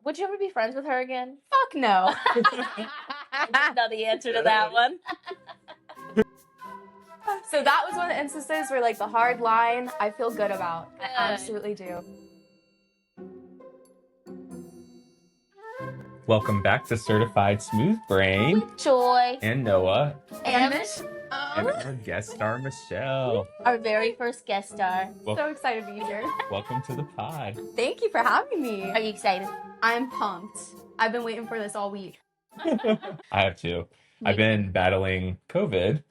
Would you ever be friends with her again? Fuck no. I didn't know the answer to that one. So that was one of the instances where like the hard line I feel good about. I absolutely do. Welcome back to Certified Smooth Brain. With Joy. And Noah. And And our guest star, Michelle. Our very first guest star. so excited to be here. Welcome to the pod. Thank you for having me. Are you excited? I'm pumped. I've been waiting for this all week. I have too. I've been battling COVID.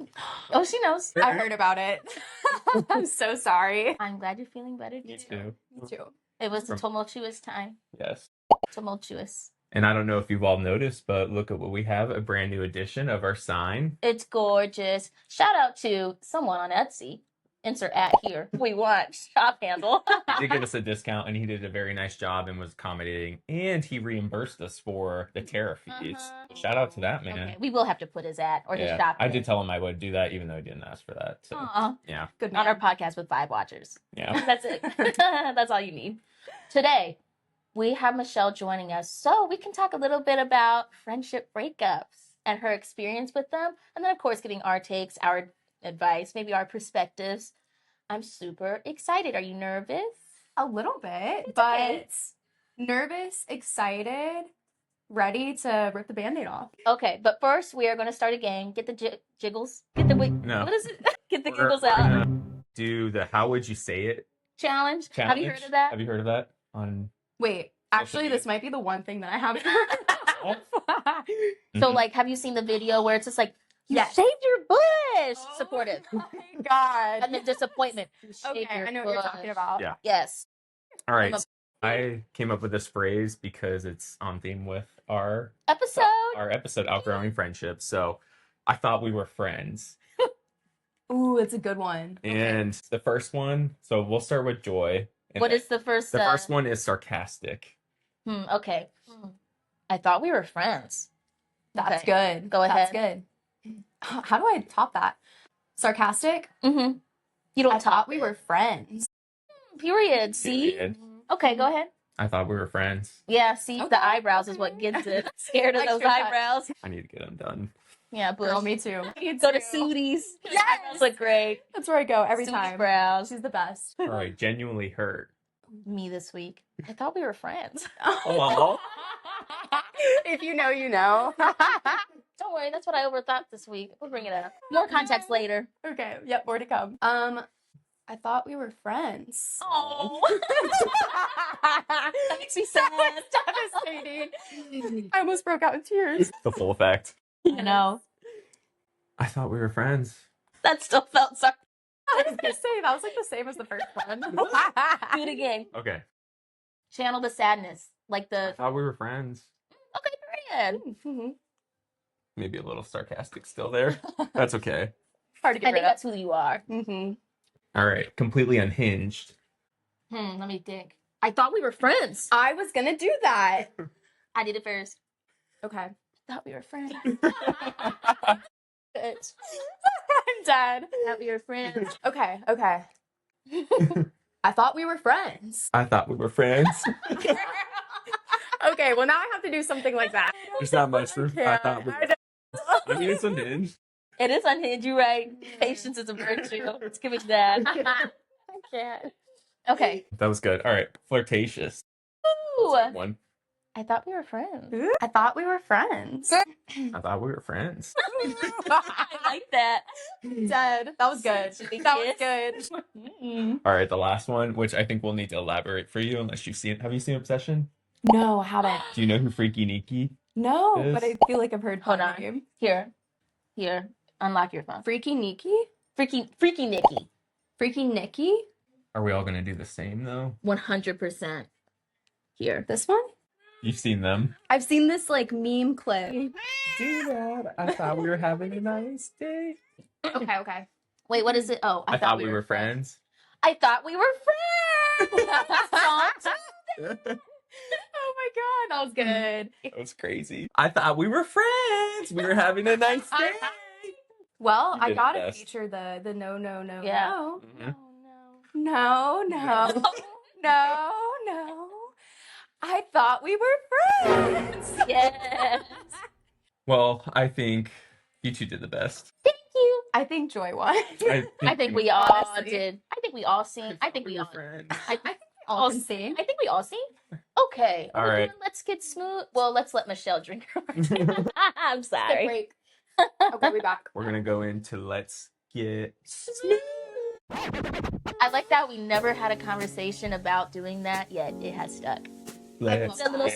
Oh, she knows. I heard about it. I'm so sorry. I'm glad you're feeling better. Me too. Me too. It was a tumultuous time. Yes. Tumultuous. And I don't know if you've all noticed, but look at what we have, a brand new edition of our sign. It's gorgeous. Shout out to someone on Etsy. Insert at here. We want shop handle. He did give us a discount, and he did a very nice job and was accommodating. And he reimbursed us for the tariff fees. Shout out to that man. Okay, we will have to put his at or his shop. I did tell him I would do that, even though he didn't ask for that. So yeah, Good On man. our podcast with 5 watchers. yeah. That's it. That's all you need. Today, we have Michelle joining us so we can talk a little bit about friendship breakups and her experience with them. And then, of course, giving our takes, our advice, maybe our perspectives. I'm super excited. Are you nervous? A little bit, It's but okay. nervous, excited, ready to rip the Band-Aid off. Okay, but first we are going to start a game. Get the jiggles. Get the No. What is it? Get the We're giggles out. gonna do the how would you say it Challenge. challenge. Have you heard of that? Have you heard of that? On Wait, actually, this might be the one thing that I haven't heard of. So, Mhm. like, have you seen the video where it's just like, you Yes. shaved your bush? Supportive. Oh my god. And then disappointment. You shaved Okay, your I know what you're bush. talking about. Yeah. Yes. All right. I'm a- so I came up with this phrase because it's on theme with our Episode. Outgrowing Friendship. So I thought we were friends. Ooh, it's a good one. And the first one, so we'll start with Joy. And What is the first? the first one is sarcastic. Okay. I thought we were friends. That's Okay. good. Go That's ahead. good. How do I top that? Sarcastic? Mm-hmm. You don't I thought talk. we were friends. Period. See? Period. Okay, go ahead. I thought we were friends. Yeah, see, Okay, the eyebrows is what okay. gets it. Scared of those Extra touch. eyebrows. I need to get them done. Yeah, bush. Girl, me too. Go to Sudie's. Yes! Eyebrows look great. That's where I go every Sudie's time. brows. She's the best. All right, genuinely hurt. Me this week. I thought we were friends. Oh. If you know, you know. Don't worry, that's what I overthought this week. We'll bring it up. More context later. Okay, yep, more to come. I thought we were friends. Oh. That makes me sad. That's devastating. I almost broke out in tears. The full effect. I know. I thought we were friends. That still felt sorry. I was gonna say that was like the same as the first one. Do it again. Okay. Channel the sadness. Like I the thought we were friends. okay, period. Mhm. Maybe a little sarcastic still there. That's okay. Hard to I get think rid of. that's who you are. Mm-hmm. All right. Completely unhinged. Let me think. I thought we were friends. I was gonna do that. I did it first. Okay. I thought we were friends. Bitch. I'm dead. I thought we were friends. Okay, okay. I thought we were friends. I thought we were friends. Okay, well now I have to do something like that. There's not much for I thought we were. I mean, it's unhinged. It is unhinged, you're right. Patience is a virtue. Let's give it that. I can't. Okay. That was good. All right. Flirtatious. Ooh. One. I thought we were friends. I thought we were friends. I thought we were friends. I like that. Dead. That was good. Should we That was kiss? good. Mm-mm. All right. The last one, which I think we'll need to elaborate for you, unless you've seen. Have you seen Obsession? No, I haven't. Do you know who Freaky Nikki? No, Is- but I feel like I've heard Hold that on. name. Here. Unlock your phone. Freaky Nikki? Freaky Nikki. Freaky Nikki? Are we all gonna do the same though? 100%. Here. This one? You've seen them. I've seen this like meme clip. Do that. I thought we were having a nice day. Okay, okay. Wait, what is it? Oh, I thought we were friends. I thought we were friends. Oh my god, that was good. That was crazy. I thought we were friends. We were having a nice day. Well, You I did it gotta best. feature the no, Yeah. no. Mhm. No, no. No, no. I thought we were friends. Yes. Well, I think you two did the best. Thank you. I think Joy won. I think we all Honestly. did. I think we all sing. I think we all. friends. I think we all can sing. I think we all sing. Okay. All We're right. doing Let's Get Smooth. Well, let's let Michelle drink her. I'm Good sorry. break. Okay, we back. We're gonna go into Let's Get I like that we never had a conversation about doing that, yet it has stuck. Let's A little-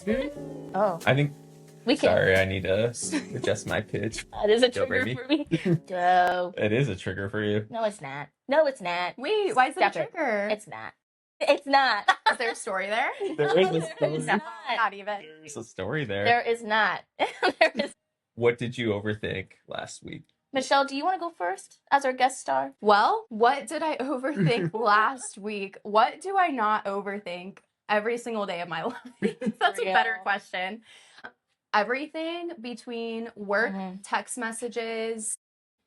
Get Oh, I think. we can. Sorry, I need to adjust my pitch. That is a Go, trigger baby. for me. Dope. It is a trigger for you. No, it's not. No, it's not. Wait, why is it a Stop it. trigger? It's not. It's not. Is there a story there? There is a There story. is not. Not even. There's a story there. There is not. There is. What did you overthink last week? Michelle, do you want to go first as our guest star? Well, what did I overthink last week? What do I not overthink every single day of my life? That's a better Real. question. Everything between work, Mhm. text messages,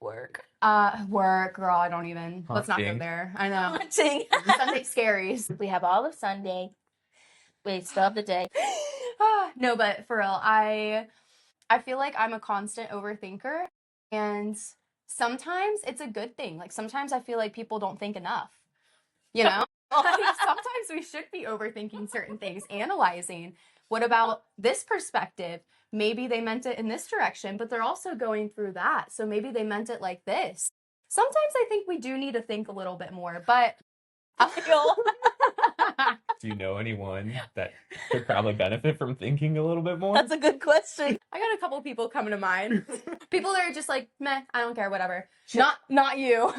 Work. work, girl, I don't even. Let's not go Haunting. there. I know. Haunting. Sunday scaries. We have all of Sunday. We still have the day. No, but for real, I feel like I'm a constant overthinker, and sometimes it's a good thing. Like sometimes I feel like people don't think enough. You know? Like, sometimes we should be overthinking certain things, analyzing. What about this perspective? Maybe they meant it in this direction, but they're also going through that. So maybe they meant it like this. Sometimes I think we do need to think a little bit more, but Do you know anyone that could probably benefit from thinking a little bit more? That's a good question. I got a couple people coming to mind. People that are just like, meh, I don't care, whatever. Not you.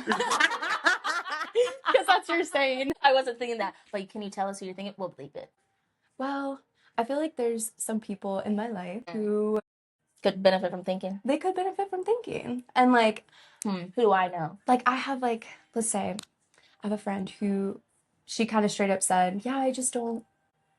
Because that's your saying. I wasn't thinking that. Like, can you tell us who you're thinking? We'll believe it. Well, I feel like there's some people in my life who Could benefit from thinking. they could benefit from thinking. And like Who do I know? like I have like, let's say, I have a friend who she kind of straight up said, yeah, I don't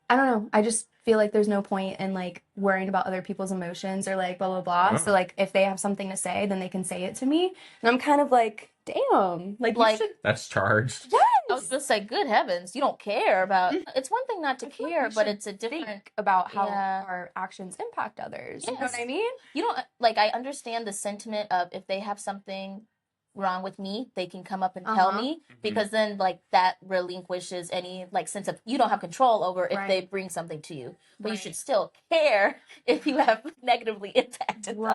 know. I just feel like there's no point in like worrying about other people's emotions or like blah, blah, blah. Oh. So like if they have something to say, then they can say it to me. And I'm kind of like, damn, like you Like- should. That's charged. I was gonna say, good heavens, you don't care about. It's one thing not to I feel like care, we but should it's a different. Think about how Yeah. our actions impact others. You know Yes. what I mean? You don't like. I understand the sentiment of if they have something wrong with me, they can come up and tell Uh-huh. me, because then like that relinquishes any like sense of you don't have control over if they Right. bring something to you, but you Right. should still care if you have negatively impacted them.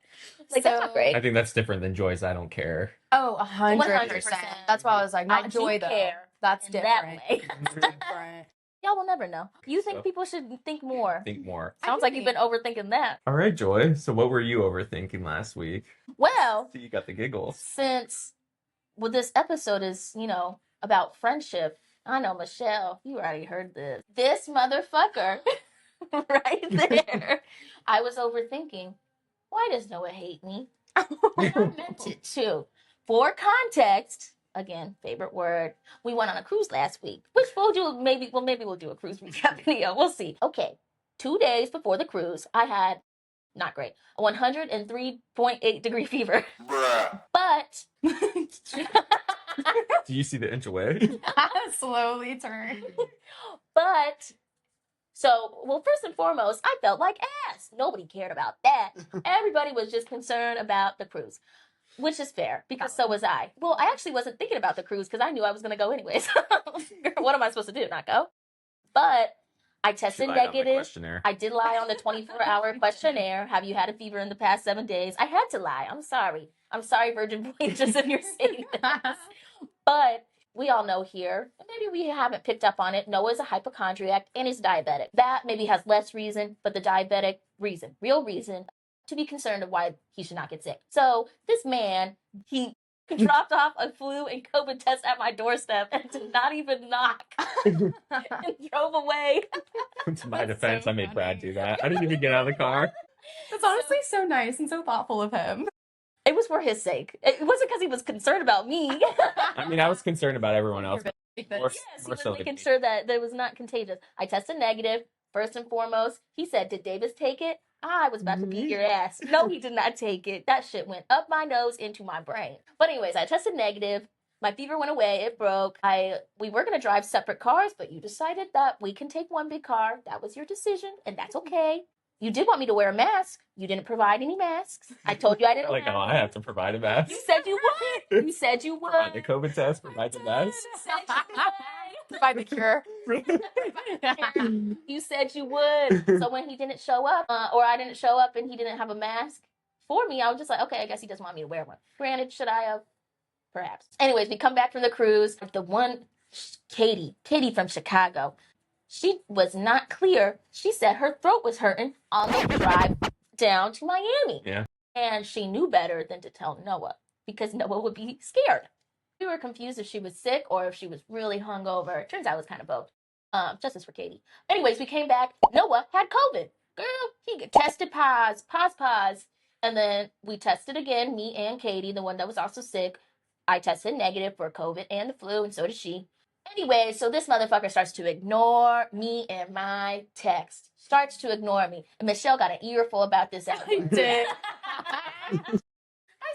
Like that's not So- great. I think that's different than Joy's I don't care. Oh, 100%. 100%. That's why I was like, I not do joy though. care That's In different. that way. Different. Y'all will never know. You think So- people should think more? Think more. I Sounds do like you've been overthinking that. All right, Joy. So what were you overthinking last week? Well, So you got the giggles. since this episode is, about friendship, I know, Michelle, you already heard this. This motherfucker right there. I was overthinking, why does Noah hate me? And I meant it too. For context, again, favorite word, we went on a cruise last week, which we'll do maybe we'll do a cruise recap video. We'll see. Okay. 2 days before the cruise, I had not great, a 103.8 degree fever. But Do you see the inch away? Slowly turn. But well, first and foremost, I felt like ass. Nobody cared about that. Everybody was just concerned about the cruise, which is fair because so was I. Well, I actually wasn't thinking about the cruise because I knew I was going to go anyways. What am I supposed to do? Not go? But I tested She lied on the negative. questionnaire. I did lie on the 24-hour questionnaire. Have you had a fever in the past 7 days? I had to lie. I'm sorry. I'm sorry, Virgin Voyages, if you're saying this. But we all know here, and maybe we haven't picked up on it, Noah's a hypochondriac and he's diabetic. That maybe has less reason, but the diabetic reason, real reason, to be concerned of why he should not get sick. So this man, he dropped off a flu and COVID test at my doorstep and did not even knock and drove away. To my That's defense, so I made Brad funny. do that. I didn't even get out of the car. That's honestly so nice and so thoughtful of him. It was for his sake. It wasn't because he was concerned about me. I mean, I was concerned about everyone else. More, Yes, he more was so than making me. sure that it was not contagious. I tested negative. First and foremost, he said, "Did Davis take it?" I was about to beat your ass. No, he did not take it. That shit went up my nose into my brain. But anyways, I tested negative. My fever went away. It broke. We were going to drive separate cars, but you decided that we can take one big car. That was your decision, and that's okay. You did want me to wear a mask. You didn't provide any masks. I told you I didn't Like, oh, I have to provide a mask. You said you would. You said you would. Provide the COVID test, provide the mask. Provide the cure. You said you would. So when he didn't show up, or I didn't show up and he didn't have a mask for me, I was just like, okay, I guess he doesn't want me to wear one. Granted, should I have? Perhaps. Anyways, we come back from the cruise. The one, Katie from Chicago, she was not clear. She said her throat was hurting on the drive down to Miami. Yeah. And she knew better than to tell Noah because Noah would be scared. We were confused if she was sick or if she was really hungover. It turns out it was kind of both. Justice for Katie. Anyways, we came back. Noah had COVID. Girl, he tested pause. And then we tested again, me and Katie, the one that was also sick. I tested negative for COVID and the flu, and so did she. Anyway, so this motherfucker starts to ignore me and my text. Starts to ignore me. And Michelle got an earful about this at work. I did. I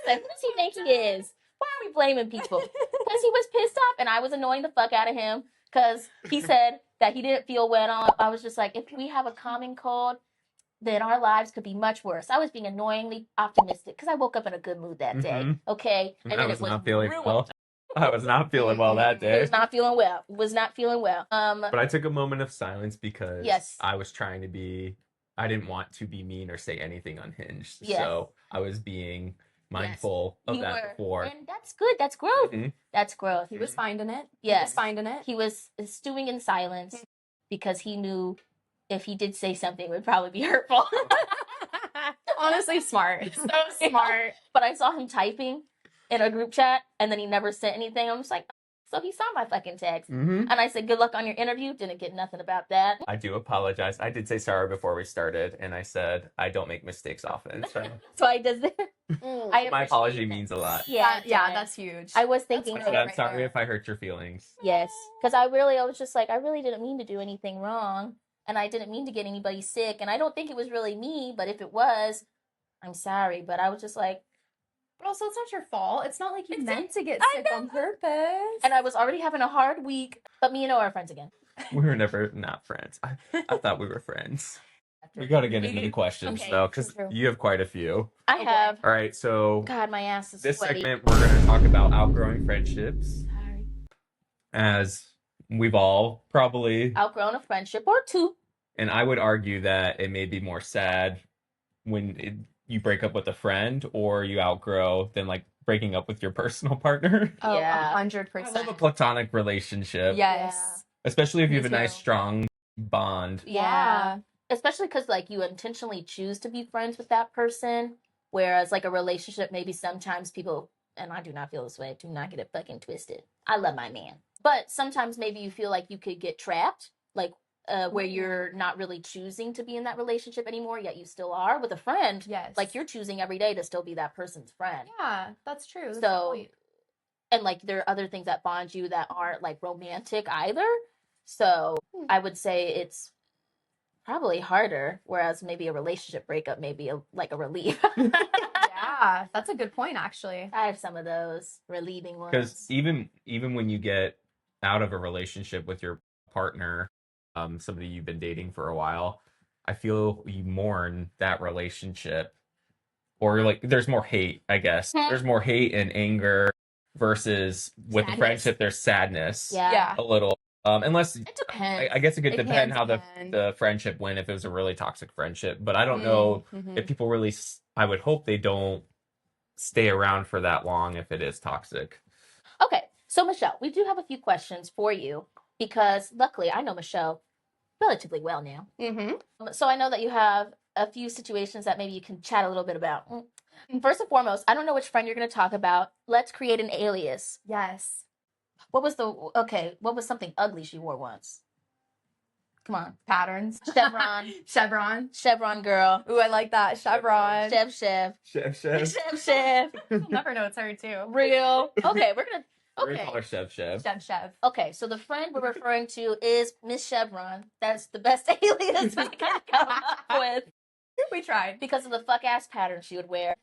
said, who does he think he is? Why are we blaming people? Because he was pissed off, and I was annoying the fuck out of him because he said that he didn't feel well. I was just like, if we have a common cold, then our lives could be much worse. I was being annoyingly optimistic because I woke up in a good mood that day. Okay? And I was not feeling well. I was not feeling well that day. Was not feeling well. But I took a moment of silence because yes. I was trying to be, I didn't want to be mean or say anything unhinged. Yes. So I was being mindful of that before. And that's good. That's growth. That's growth. He was finding it. Yes. He was finding it. He was stewing in silence because he knew if he did say something, it would probably be hurtful. Honestly, smart. So smart. But I saw him typing in a group chat, and then he never sent anything. I'm just like, so he saw my fucking text. And I said, good luck on your interview. Didn't get nothing about that. I do apologize. I did say sorry before we started, and I said I don't make mistakes often. So I does it. My apology means a lot. Yeah, that's huge. I was thinking. I'm sorry if I hurt your feelings. Yes, because I was just like, I really didn't mean to do anything wrong. And I didn't mean to get anybody sick. And I don't think it was really me, but if it was, I'm sorry. But I was just like... But also, it's not your fault. It's not like you meant to get sick on purpose. And I was already having a hard week. But me and Noah are friends again. We were never not friends. I thought we were friends. We got to get into the questions, though, because you have quite a few. I have. All right, so... God, my ass is this sweaty. segment, we're going to talk about outgrowing friendships. Sorry. As we've all probably... outgrown a friendship or two. And I would argue that it may be more sad when you break up with a friend or you outgrow than like breaking up with your personal partner. Oh, yeah. 100%. I love a platonic relationship. Yes. Yeah. Especially if you Me have a nice, too. strong bond. Yeah. Especially because like you intentionally choose to be friends with that person. Whereas like a relationship, maybe sometimes people, and I do not feel this way, do not get it fucking twisted. I love my man. But sometimes maybe you feel like you could get trapped. Like, where you're not really choosing to be in that relationship anymore, yet you still are with a friend. Yes. Like you're choosing every day to still be that person's friend. Yeah, that's true. That's So, and like there are other things that bond you that aren't like romantic either. So I would say it's probably harder, whereas maybe a relationship breakup may be like a relief. Yeah, that's a good point, actually. I have some of those relieving ones. Because even when you get out of a relationship with your partner, somebody you've been dating for a while, I feel you mourn that relationship, or like there's more hate, I guess. There's more hate and anger versus with the friendship there's sadness. Yeah. A little. Unless It depends. I guess it could It depend can how depend. the friendship went, if it was a really toxic friendship. But I don't know if people really, I would hope they don't stay around for that long if it is toxic. Okay, so Michelle, we do have a few questions for you because luckily I know Michelle relatively well now. So I know that you have a few situations that maybe you can chat a little bit about. First and foremost, I don't know which friend you're going to talk about. Let's create an alias. Yes. What was something ugly she wore once? Come on. Patterns. Chevron. Chevron girl. Ooh, I like that. Chevron. Chef. You'll never know it's her, too. Real. Okay, we're going to call her Chev. Chev. Okay, so the friend we're referring to is Miss Chevron. That's the best alias we can come up with. We tried. Because of the fuck ass pattern she would wear.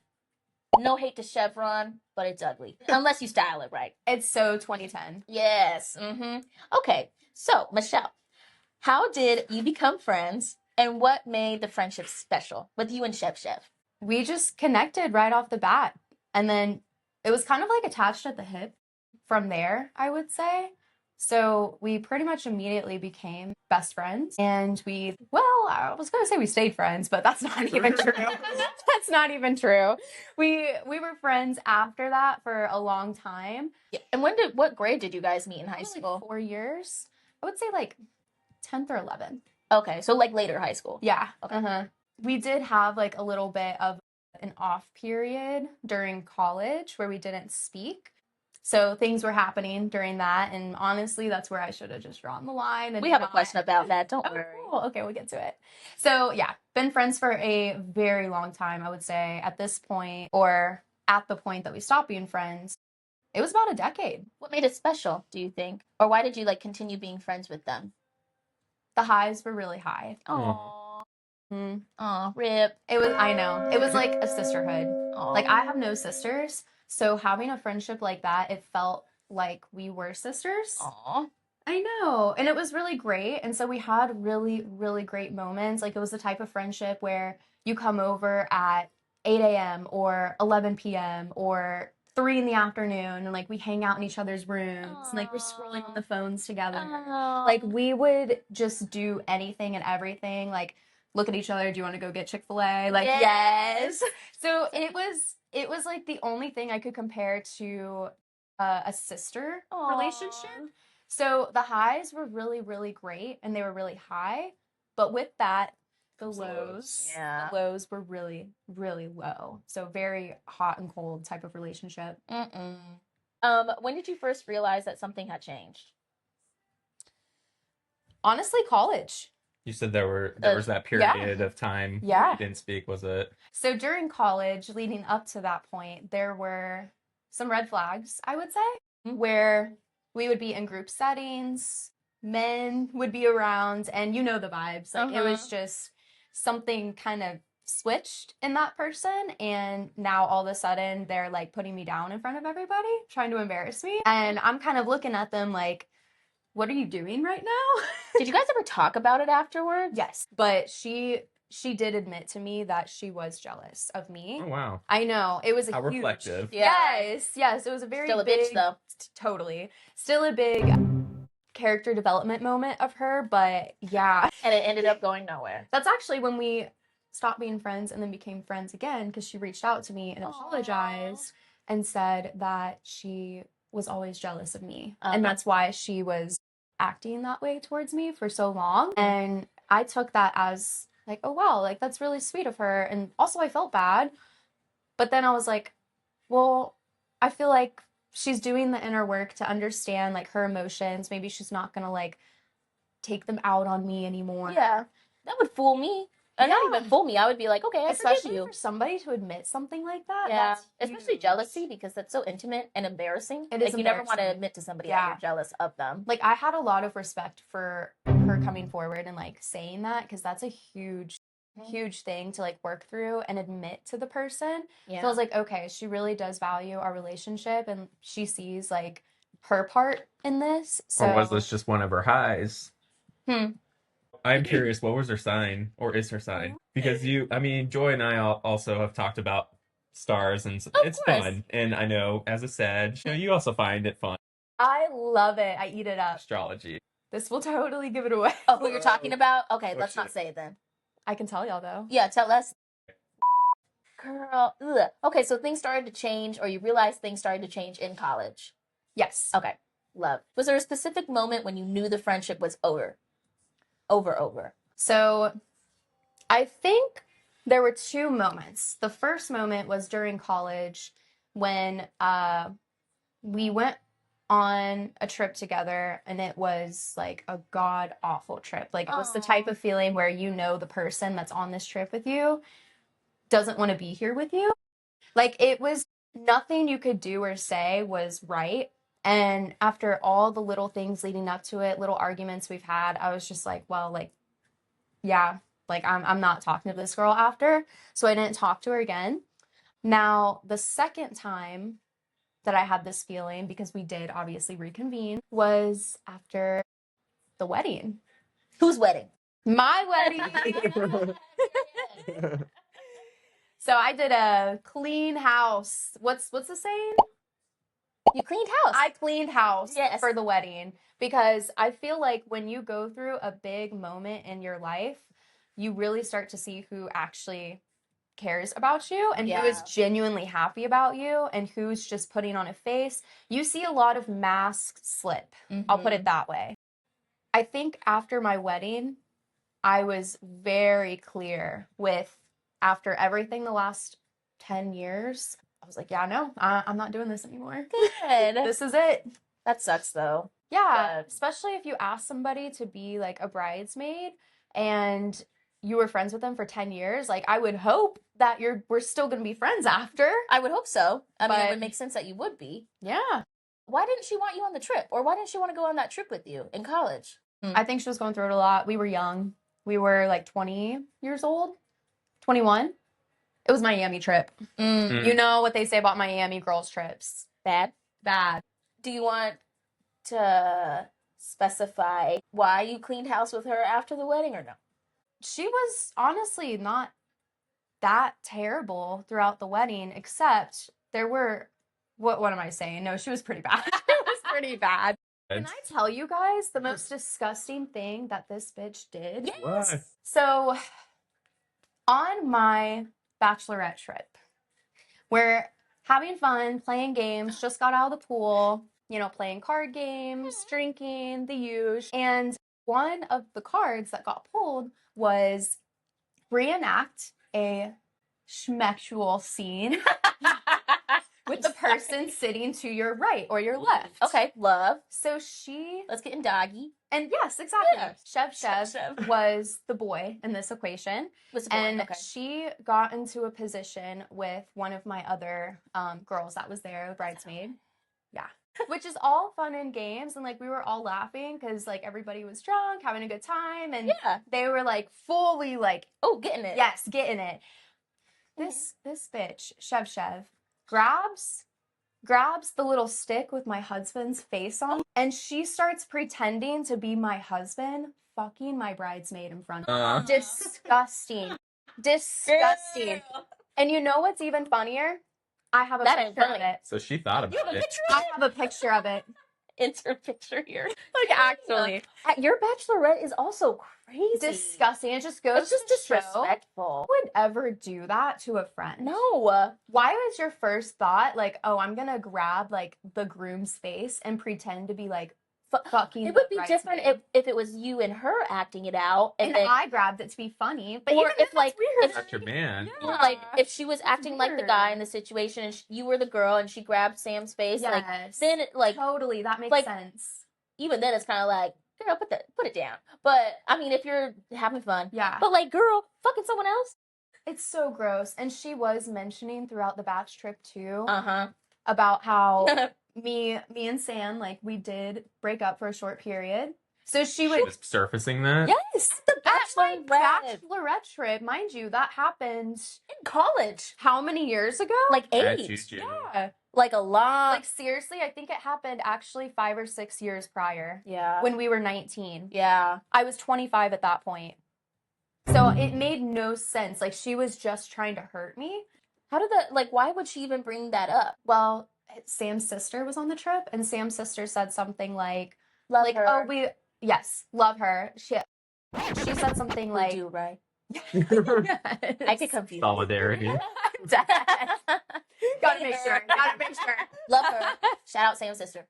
No hate to Chevron, but it's ugly. Unless you style it right. It's so 2010. Yes. Okay. So, Michelle, how did you become friends and what made the friendship special with you and Chef? We just connected right off the bat. And then it was kind of like attached at the hip from there, I would say. So we pretty much immediately became best friends. And I was going to say we stayed friends, but that's not even true. That's not even true. We were friends after that for a long time. Yeah. And what grade did you guys meet in high school? Like 4 years. I would say like 10th or 11th. Okay, so like later high school. Yeah. Okay. We did have like a little bit of an off period during college where we didn't speak. So things were happening during that. And honestly, that's where I should have just drawn the line. And We have a question about that. Don't worry. Cool. Okay, we'll get to it. So yeah, been friends for a very long time, I would say, at this point, or at the point that we stopped being friends. It was about a decade. What made it special, do you think? Or why did you like continue being friends with them? The highs were really high. Aww. Mm. Aw, rip. I know. It was like a sisterhood. Aww. Like I have no sisters. So having a friendship like that, it felt like we were sisters. Aw. I know. And it was really great. And so we had really, really great moments. Like it was the type of friendship where you come over at 8 a.m. or 11 p.m. or 3 in the afternoon and like we hang out in each other's rooms and like we're scrolling on the phones together. Aww. Like we would just do anything and everything. Like look at each other. Do you want to go get Chick-fil-A? Like, yes. So it was like the only thing I could compare to a sister relationship. So the highs were really, really great and they were really high. But with that, the lows were really, really low. So very hot and cold type of relationship. When did you first realize that something had changed? Honestly, college. You said there was that period of time you didn't speak, was it? So during college, leading up to that point, there were some red flags, I would say, where we would be in group settings, men would be around, and you know the vibes. Like it was just something kind of switched in that person, and now all of a sudden they're like putting me down in front of everybody, trying to embarrass me. And I'm kind of looking at them like, what are you doing right now? Did you guys ever talk about it afterwards? Yes, but she did admit to me that she was jealous of me. Oh, wow. I know. It was How reflective. Yes. It was a very Still a big, bitch, though. Totally. Still a big character development moment of her, but yeah. And it ended up going nowhere. That's actually when we stopped being friends and then became friends again because she reached out to me and apologized and said that she was always jealous of me. And that's why she was acting that way towards me for so long. And I took that as like, oh wow, like that's really sweet of her. And also I felt bad. But then I was like, well, I feel like she's doing the inner work to understand like her emotions. Maybe she's not gonna like take them out on me anymore. Yeah. That would fool me. Not even fool me. I would be like, okay, I forgive you. For somebody to admit something like that. Yeah. Especially jealousy because that's so intimate and embarrassing. It is like you never want to admit to somebody that you're jealous of them. Like I had a lot of respect for her coming forward and like saying that because that's a huge thing to like work through and admit to the person. Yeah. So I was like, okay, she really does value our relationship and she sees like her part in this. So Or was this just one of her highs? I'm curious, what was her sign, or is her sign? Because Joy and I also have talked about stars, and it's fun. And I know, as a Sag, you also find it fun. I love it. I eat it up. Astrology. This will totally give it away. Oh, who you're talking about? Okay, let's not say it then. I can tell y'all, though. Yeah, tell us. Girl, ugh. Okay, so things started to change, or you realized things started to change in college. Yes. Okay, love. Was there a specific moment when you knew the friendship was over? Over. So I think there were 2 moments. The first moment was during college when we went on a trip together and it was like a god awful trip. Like it was the type of feeling where the person that's on this trip with you doesn't want to be here with you. Like it was nothing you could do or say was right. And after all the little things leading up to it, little arguments we've had, I was just like, well, like, yeah, like I'm not talking to this girl after. So I didn't talk to her again. Now, the second time that I had this feeling, because we did obviously reconvene, was after the wedding. Whose wedding? My wedding. So I did a clean house. What's the saying? You cleaned house. I cleaned house Yes. for the wedding, because I feel like when you go through a big moment in your life, you really start to see who actually cares about you and who is genuinely happy about you and who's just putting on a face. You see a lot of masks slip. I'll put it that way. I think after my wedding, I was very clear with, after everything the last 10 years, I was like, yeah, no, I'm not doing this anymore. Good. This is it. That sucks though. Yeah, Good. especially if you ask somebody to be like a bridesmaid and you were friends with them for 10 years, like I would hope that we're still going to be friends after. I would hope so. I mean, it But- would make sense that you would be. Yeah. Why didn't she want you on the trip? Or why didn't she want to go on that trip with you in college? I think she was going through it a lot. We were young. We were like 20 years old, 21. It was Miami trip. Mm. You know what they say about Miami girls trips. Bad. Bad. Do you want to specify why you cleaned house with her after the wedding or no? She was honestly not that terrible throughout the wedding, except there were, what am I saying? No, she was pretty bad. It was pretty bad. Can I tell you guys the most disgusting thing that this bitch did? What? So, on my bachelorette trip, we're having fun, playing games, just got out of the pool, you know, playing card games, drinking, the usual. And one of the cards that got pulled was reenact a schmexual scene with the person sitting to your right or your left. Okay, love. So she, Let's get in doggy. and yes, exactly. Yeah. Chev was the boy in this equation. What's the point? And Okay. she got into a position with one of my other girls that was there, the bridesmaid. Yeah. Which is all fun and games. And like we were all laughing because like everybody was drunk, having a good time. And Yeah. they were like fully like, Oh, getting it. yes, getting it. This bitch, Chev, grabs the little stick with my husband's face on, and she starts pretending to be my husband, fucking my bridesmaid in front of me. Disgusting. Disgusting. Girl. And you know what's even funnier? I have a That ain't picture of funny. it. So she thought You about have a it. picture I have a picture of it. Insert picture here. Like actually. Your bachelorette is also crazy. Disgusting. It just goes It's just to show, disrespectful. who would ever do that to a friend? No. Why was your first thought like, oh, I'm gonna grab like the groom's face and pretend to be like fucking? It would be the different bridesmaid? if it was you and her acting it out, And then, I grabbed it to be funny. But or even if then, like that's weird. if That's your man. or, like if she was acting like the weird. guy in the situation and you were the girl and she grabbed Sam's face, like Yes. then it, like Totally, that makes like- sense. even then it's kind of like, girl, put it down. But I mean, if you're having fun, Yeah. but like, girl, fucking someone else. It's so gross. And she was mentioning throughout the batch trip too Uh about how huh. me and Sam, like we did break up for a short period. So she She would was surfacing that. Yes, the at my bachelorette bachelorette trip, mind you, that happened in college, how many years ago? like Yeah, 8, she's June. Yeah. like a lot. Like seriously, I think it happened actually 5 or 6 years prior Yeah. when we were 19. Yeah. I was 25 at that point. So it made no sense. Like she was just trying to hurt me. How did that, like, why would she even bring that up? Well, Sam's sister was on the trip and Sam's sister said something like, Love like, her. oh, yes, love her. She said something We like, do, right? yes. I get confused. Solidarity. Dead. Gotta make sure. Gotta make sure. Love her. Shout out Sam's sister.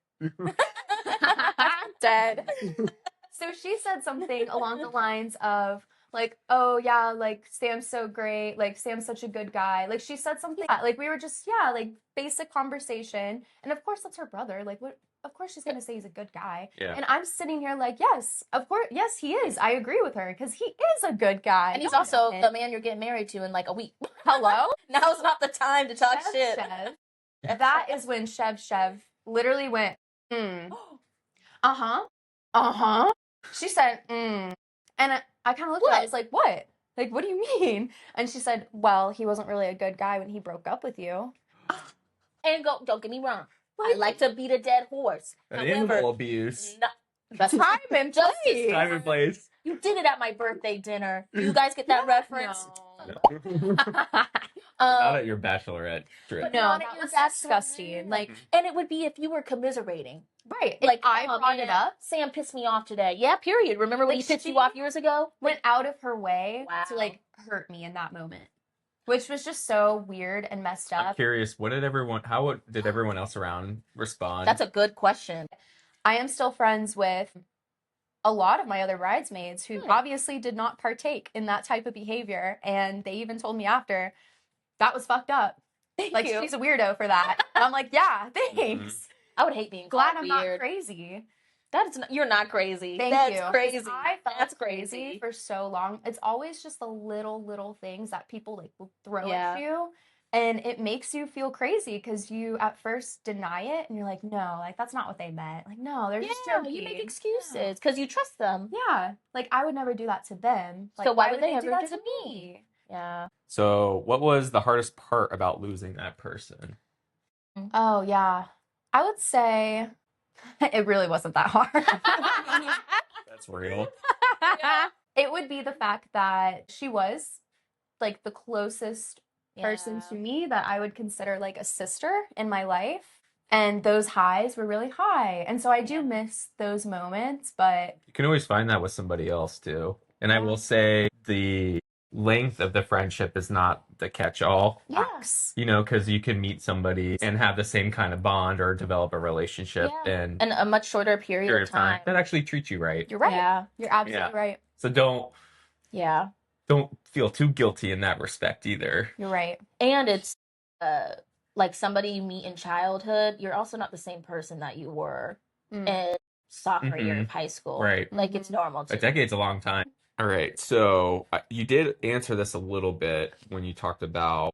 Dead. So she said something along the lines of like, oh yeah, like Sam's so great, like Sam's such a good guy. Like she said something like we were just like basic conversation. And of course that's her brother. Like what, of course she's gonna say he's a good guy. Yeah. And I'm sitting here like, yes, of course, yes, he is. I agree with her because he is a good guy. And he's Don't also know the it. man you're getting married to in like a week. Hello? Now's not the time to talk Chev, shit. Chev. That is when Chev literally went, uh-huh. She said, And I kind of looked at her, I was like, what? Like, what do you mean? And she said, well, he wasn't really a good guy when he broke up with you. And don't get me wrong. I like to beat a dead horse. An However, animal abuse. that's Time and justice. place. Time and place. You did it at my birthday dinner. You guys get that reference? Not at your bachelorette trip. No, Not that at your was bachelorette. disgusting. Like, And it would be if you were commiserating. right. Like, Like, I oh, brought it man, up, Sam pissed me off today. Yeah, period. Remember when Like, he pissed she you off years ago? went out of her way to, Wow. like, hurt me in that moment, which was just so weird and messed I'm up. curious, how did everyone else around respond? That's a good question. I am still friends with a lot of my other bridesmaids who Hmm. obviously did not partake in that type of behavior. And they even told me after, that was fucked up. Thank Like, you. she's a weirdo for that. I'm like, yeah, thanks. I would hate being Glad called I'm not weird. crazy. That is not, you're not crazy. Thank That's you. 'Cause crazy. I felt That's crazy crazy. for so long. It's always just the little things that people like will throw Yeah. at you. And it makes you feel crazy because you at first deny it and you're like, no, like that's not what they meant. Like, no, they're just Yeah, joking. you make excuses because you trust them. Yeah. Like I would never do that to them. Like, So why would they do ever that do to to me? Yeah. So, what was the hardest part about losing that person? Oh yeah. I would say it really wasn't that hard. That's real. It would be the fact that she was like the closest person Yeah. to me that I would consider like a sister in my life. And those highs were really high. And so I do Yeah. miss those moments, but You can always find that with somebody else too. And I will say the length of the friendship is not the catch-all. yes. You know, because you can meet somebody and have the same kind of bond or develop a relationship in And a much shorter period of time. that actually treats you right. You're right. Yeah. You're absolutely right. So don't Yeah. feel too guilty in that respect either. You're right. And it's like somebody you meet in childhood, you're also not the same person that you were in soccer year of high school. Right. Like it's normal A to decade's a long time. All right. So you did answer this a little bit when you talked about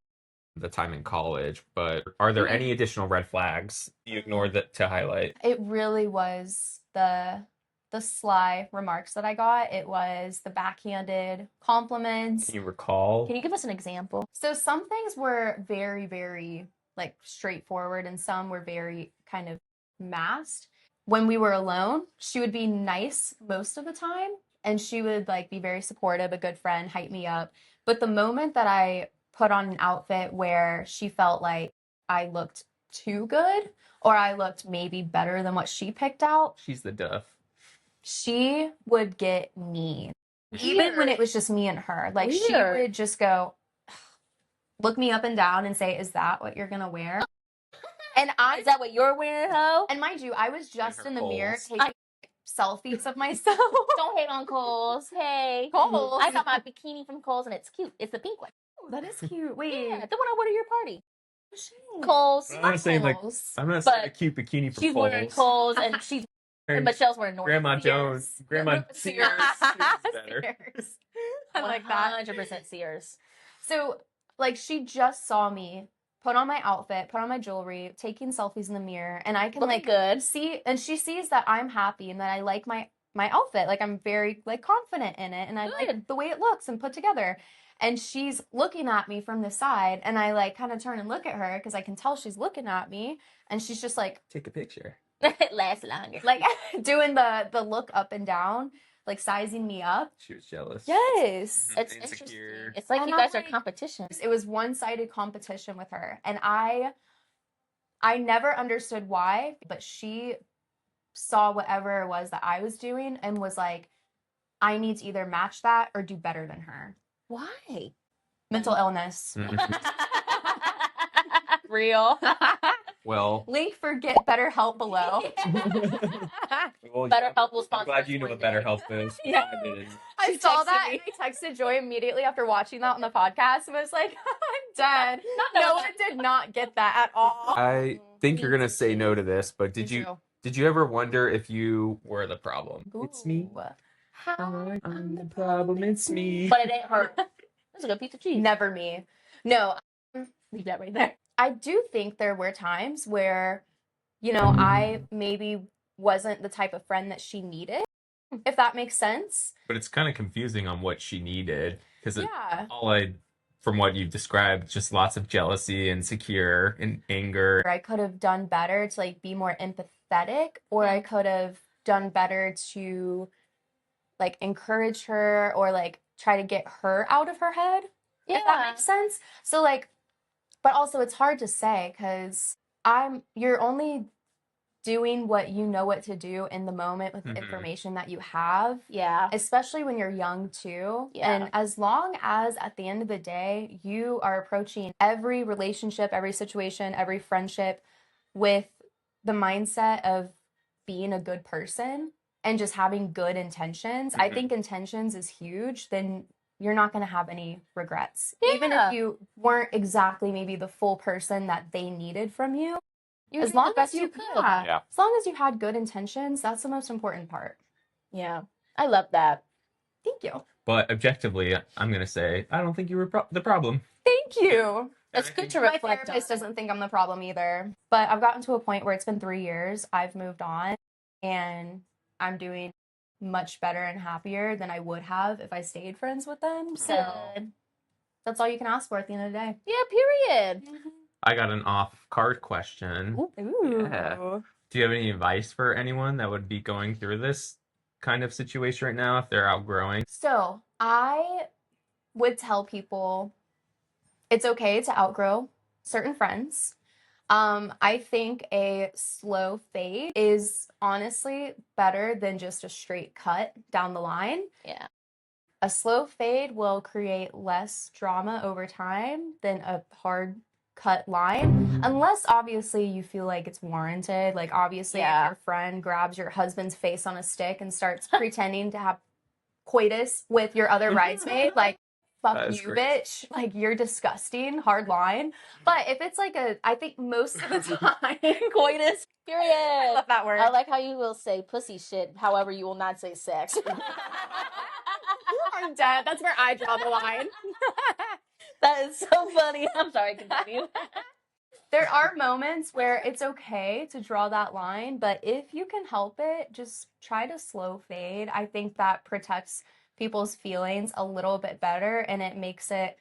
the time in college, but are there any additional red flags you ignored that to highlight? It really was the sly remarks that I got. It was the backhanded compliments. Can you recall? Can you give us an example? So some things were very, very like straightforward and some were very kind of masked. When we were alone, she would be nice most of the time and she would like be very supportive, a good friend, hype me up. But the moment that I put on an outfit where she felt like I looked too good or I looked maybe better than what she picked out, She's the duff. she would get mean. Even when it was just me and her. Like she Weird. would just go look me up and down and say, "Is that what you're gonna wear?" And Is that what you're wearing, ho? and mind you, I was just her in the mirror Kohl's. taking selfies of myself. Don't hate on Kohl's. Hey. Kohl's. I got my bikini from Kohl's and it's cute. It's the pink one. Oh, that is cute. Wait. Yeah, the one I wore to your party. Shit. Kohl's. I'm not saying like Kohl's. I'm not saying a But cute bikini for She's wearing Kohl's. Kohl's and she's Her- and Michelle's wearing North. Grandma Sears. Jones, Grandma Sears. is better. Sears. I like that. 100% Sears. So, like, she just saw me put on my outfit, put on my jewelry, taking selfies in the mirror, and I can Looking like good. see, and she sees that I'm happy and that I like my outfit. Like, I'm very like confident in it, and I like Good. the way it looks and put together. And she's looking at me from the side, and I like kind of turn and look at her because I can tell she's looking at me, and she's just like Take a picture. It lasts longer. like doing the look up and down, like sizing me up. She was jealous. Yes. It's Insecure. interesting. It's like And you I'm guys are like- competition. It was one-sided competition with her, and I never understood why, but she saw whatever it was that I was doing and was like, I need to either match that or do better than her. Why? Mental illness. Real. Well, Link for get better help below. well, BetterHelp will I'm sponsor glad us you know one what day. BetterHelp is. Yeah. I didn't. I She saw texted that me. and I texted Joy immediately after watching that on the podcast and was like, I'm dead. No one did not get that at all. I think you're gonna say no to this, but did you ever wonder if you were the problem? It's me. I'm the problem. It's me. But it ain't her. That's a good piece of cheese. Never me. No, Leave that right there. I do think there were times where, you know, I maybe wasn't the type of friend that she needed, if that makes sense. But it's kind of confusing on what she needed. Because Yeah. from what you've described, just lots of jealousy, insecure, and anger. I could have done better to like be more empathetic, or I could have done better to like encourage her or like try to get her out of her head, if that makes sense. So like, but also it's hard to say because you're only doing what you know what to do in the moment with the information that you have. Yeah. Especially when you're young too. Yeah. And as long as at the end of the day, you are approaching every relationship, every situation, every friendship with the mindset of being a good person and just having good intentions. I think intentions is huge. Then you're not going to have any regrets. Yeah. Even if you weren't exactly maybe the full person that they needed from you. You As did long the best as you you could. Yeah. as long as you had good intentions, that's the most important part. Yeah. I love that. Thank you. But objectively, I'm going to say, I don't think you were the problem. Thank you. It's good to My reflect on. therapist doesn't think I'm the problem either. But I've gotten to a point where it's been 3 years. I've moved on and I'm doing much better and happier than I would have if I stayed friends with them. So Good. that's all you can ask for at the end of the day. Yeah, period. I got an off-card question. Ooh. Yeah. Do you have any advice for anyone that would be going through this kind of situation right now if they're outgrowing? So I would tell people it's okay to outgrow certain friends. I think a slow fade is honestly better than just a straight cut down the line. Yeah. A slow fade will create less drama over time than a hard cut line, unless obviously you feel like it's warranted. Like obviously if your friend grabs your husband's face on a stick and starts pretending to have coitus with your other bridesmaid, like fuck you, bitch. Like you're disgusting, hard line. But if it's like I think most of the time, Coitus. Period. I love that word. I like how you will say pussy shit. However, you will not say sex. I'm dead. That's where I draw the line. That is so funny. I'm sorry, continue. There are moments where it's okay to draw that line, but if you can help it, just try to slow fade. I think that protects people's feelings a little bit better and it makes it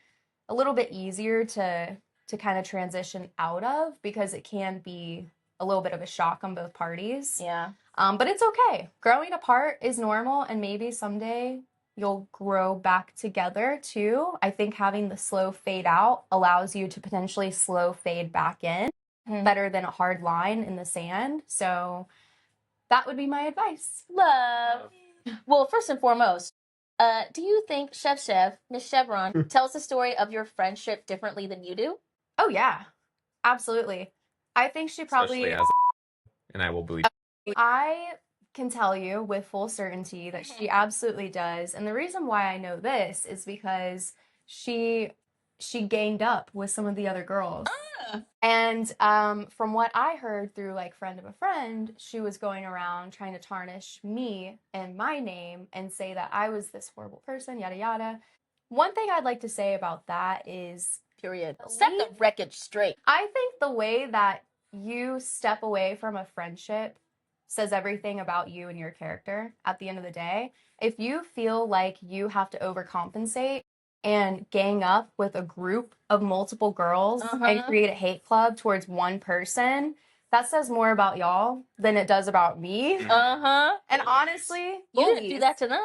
a little bit easier to kind of transition out of because it can be a little bit of a shock on both parties. Yeah. But it's okay. Growing apart is normal and maybe someday you'll grow back together too. I think having the slow fade out allows you to potentially slow fade back in better than a hard line in the sand. So that would be my advice. Love. Well, first and foremost, do you think Miss Chevron, tells the story of your friendship differently than you do? Oh yeah, absolutely. I think she probably, Especially as and I will believe. I can tell you with full certainty that she absolutely does. And the reason why I know this is because she ganged up with some of the other girls. And from what I heard through like friend of a friend, she was going around trying to tarnish me and my name and say that I was this horrible person, yada yada. One thing I'd like to say about that is Period. Set the record straight. I think the way that you step away from a friendship says everything about you and your character at the end of the day. If you feel like you have to overcompensate and gang up with a group of multiple girls and create a hate club towards one person, that says more about y'all than it does about me. And honestly, you didn't do that to them.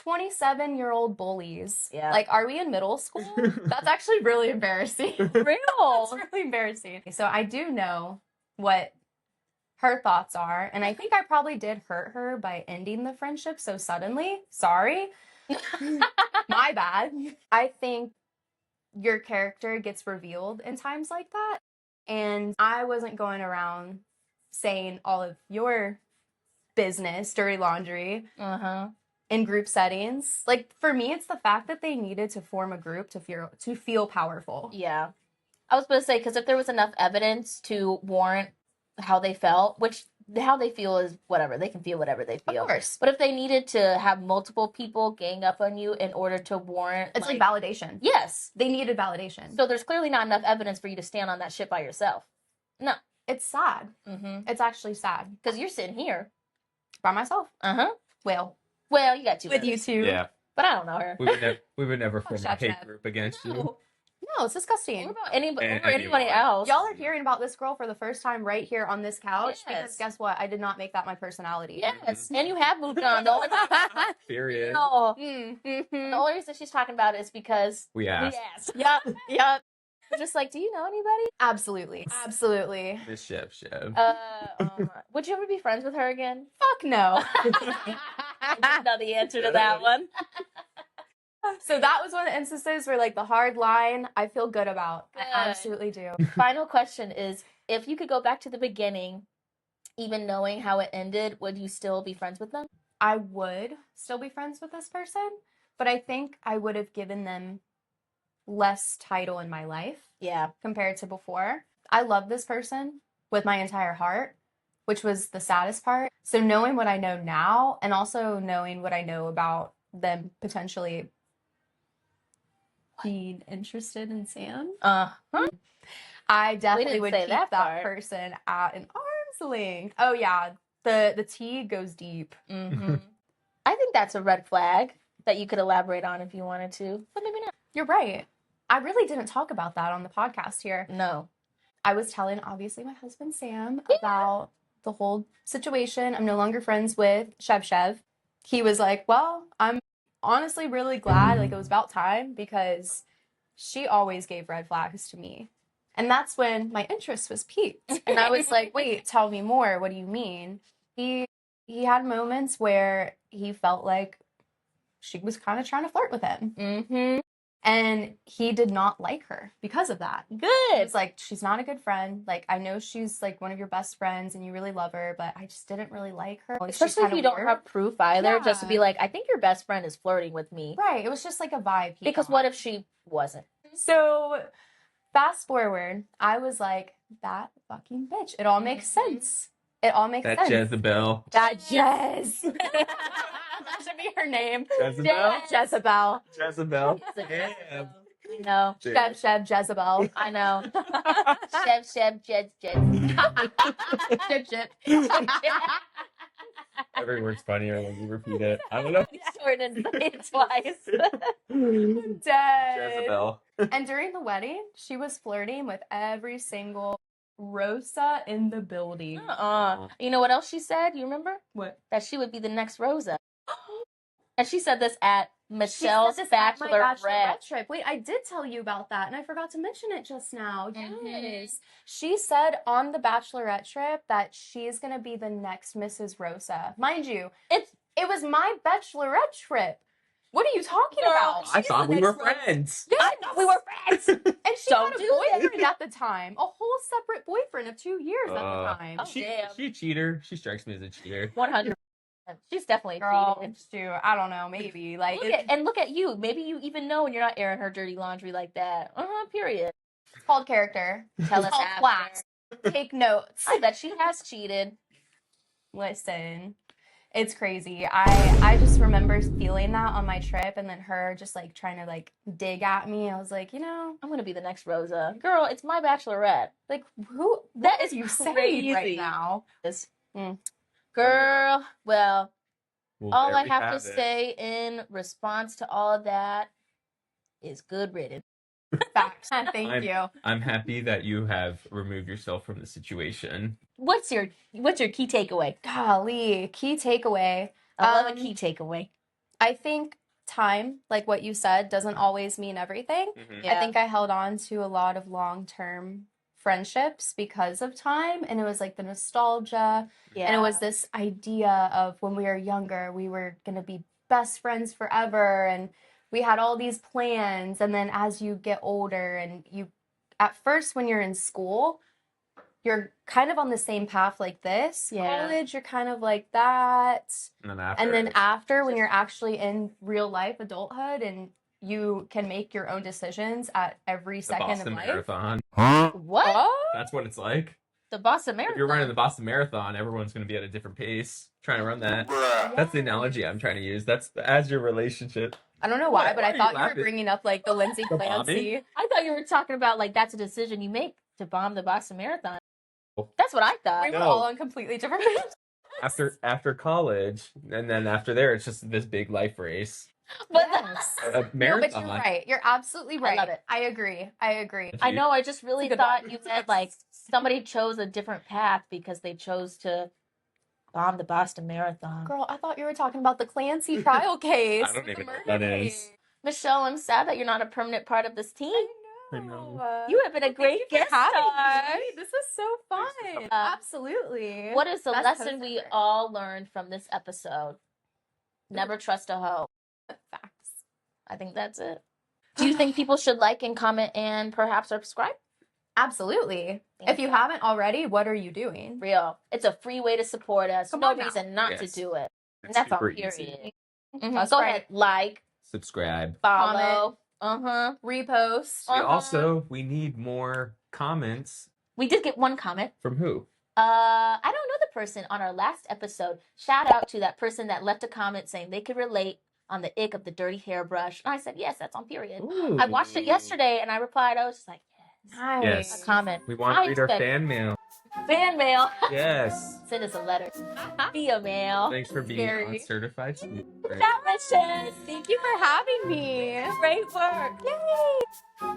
27-year-old bullies. Yeah. Like, are we in middle school? That's actually really embarrassing. Real. It's really embarrassing. So I do know what her thoughts are, and I think I probably did hurt her by ending the friendship so suddenly. Sorry. My bad. I think your character gets revealed in times like that, and I wasn't going around saying all of your business, dirty laundry, in group settings. Like, for me, it's the fact that they needed to form a group to feel powerful. Yeah. I was going to say, because if there was enough evidence to warrant how they felt, which how they feel is whatever. They can feel whatever they feel. Of course. But if they needed to have multiple people gang up on you in order to warrant... It's like validation. Yes. They needed validation. So there's clearly not enough evidence for you to stand on that shit by yourself. No. It's sad. It's actually sad. Because you're sitting here. By myself. Well, Well, you got two. with you two. Yeah. but I don't know her. We would never form a Shut hate up. group against you. No, No, it's disgusting. or about anybody, And or anybody anyone. else. Y'all are hearing about this girl for the first time right here on this couch because Yes. guess what? I did not make that my personality. Yes, and you have moved on. The only Period. no, Mm-hmm. the only reason she's talking about it is because We asked. Yep. We're just like, do you know anybody? Absolutely. Absolutely. Miss Chef. Would you ever be friends with her again? Fuck no. I didn't know the answer to that one. So that was one of the instances where like the hard line I feel good about. Good. I absolutely do. Final question is, if you could go back to the beginning, even knowing how it ended, would you still be friends with them? I would still be friends with this person, but I think I would have given them less title in my life Yeah. compared to before. I love this person with my entire heart, which was the saddest part. So knowing what I know now and also knowing what I know about them potentially being interested in Sam, I definitely would keep that person at an arm's length. Oh yeah, the tea goes deep. Mm-hmm. I think that's a red flag that you could elaborate on if you wanted to, but maybe not. You're right. I really didn't talk about that on the podcast here. No. I was telling, obviously, my husband, Sam, about the whole situation. I'm no longer friends with Chev. He was like, well, I'm honestly really glad. Like, it was about time because she always gave red flags to me. And that's when my interest was piqued. And I was like, wait, tell me more. What do you mean? He had moments where he felt like she was kind of trying to flirt with him. Mm-hmm. And he did not like her because of that. Good. It's like, she's not a good friend. Like, I know she's like one of your best friends and you really love her, but I just didn't really like her. Especially if you don't have proof either, just to be Yeah. like, I think your best friend is flirting with me. Right. It was just like a vibe. Because what if she wasn't? So, fast forward, I was like, that fucking bitch. It all makes sense. It all makes That sense. Jezebel. That Jez. That should be her name. Jezebel. Jezebel. Jezebel. I know. Chev, Jezebel. I know. Chef, Jed. Chip. Every word's funnier when you repeat it. I don't know. Shortened it twice. Dead. Jezebel. And during the wedding, she was flirting with every single Rosa in the building. You know what else she said? You remember? What? That she would be the next Rosa. And she said this at Michelle's She said this at my bachelorette trip. Wait, I did tell you about that, and I forgot to mention it just now. Mhm. Yes. She said on the bachelorette trip that she's going to be the next Mrs. Rosa. Mind you, it was my bachelorette trip. What are you talking about? I thought we were friends. Yes. I thought we were friends. And she Don't had a do that. boyfriend at the time. A whole separate boyfriend of 2 years at the time. Oh, Is she a cheater? She strikes me as a cheater. 100%. She's definitely Girl, cheating. Stu, I don't know, maybe. Like, Look at you. Maybe you even know when you're not airing her dirty laundry like that. Period. it's called character. Tell us Called after. class. Take notes. I bet she has cheated. Listen, it's crazy. I just remember feeling that on my trip and then her just like trying to like dig at me. I was like, you know, I'm gonna be the next Rosa. Girl, it's my bachelorette. like who That is you crazy saying right now? Girl, well, all There I we have to it. say in response to all of that is good riddance. Facts. Thank you. I'm happy that you have removed yourself from the situation. What's your key takeaway? Golly, key takeaway. I love a key takeaway. I think time, like what you said, doesn't always mean everything. Mm-hmm. I think I held on to a lot of long-term friendships because of time, and it was like the nostalgia, and it was this idea of when we were younger, we were going to be best friends forever, and we had all these plans, and then as you get older, and you, at first when you're in school, you're kind of on the same path like this. College, you're kind of like that. And then after, when you're actually in real life adulthood and you can make your own decisions at every second Boston of life. Marathon. What? That's what it's like. The Boston Marathon. If you're running the Boston Marathon, everyone's going to be at a different pace trying to run that. That's the analogy I'm trying to use. That's as your relationship. I don't know why, but Why I are you thought you laughing? were bringing up like the Lindsay The Clancy. I thought you were talking about like that's a decision you make to bomb the Boston Marathon. That's what I thought. We were No. all on completely different pages. After college, and then after there, it's just this big life race. But Yes. A No, but marathon. you're right. You're absolutely right. I love it. I agree. I know. I just really good thought one. you meant like somebody chose a different path because they chose to bomb the Boston Marathon. Girl, I thought you were talking about the Clancy trial case. I don't with the even know what murder that is. case. Michelle, I'm sad that you're not a permanent part of this team. I I know. know. You have been a great Thank you for guest having star. me. This was so fun. coming. Absolutely. What is the Best lesson host we ever. all learned from this episode? Never trust a hoe. Facts. I think that's it. Do you think people should like and comment and perhaps subscribe? Absolutely. If you haven't already, what are you doing? Real. It's a free way to support us. Come no on now. reason not to Yes. do it. And It's that's on super period. easy. That's Go right. ahead. Like, Subscribe. follow. Repost. We need more comments. We did get one comment. From who? I don't know the person on our last episode. Shout out to that person that left a comment saying they could relate on the ick of the dirty hairbrush. And I said, yes, that's on period. Ooh. I watched it yesterday and I replied, I was just like, yes. Nice. Yes. A comment. We want to read our said, fan mail. fan mail. Yes. Send us a letter via mail. Thanks for being Scary. on Certified Sweet. That was it. Thank you for having me. Great work. Yay.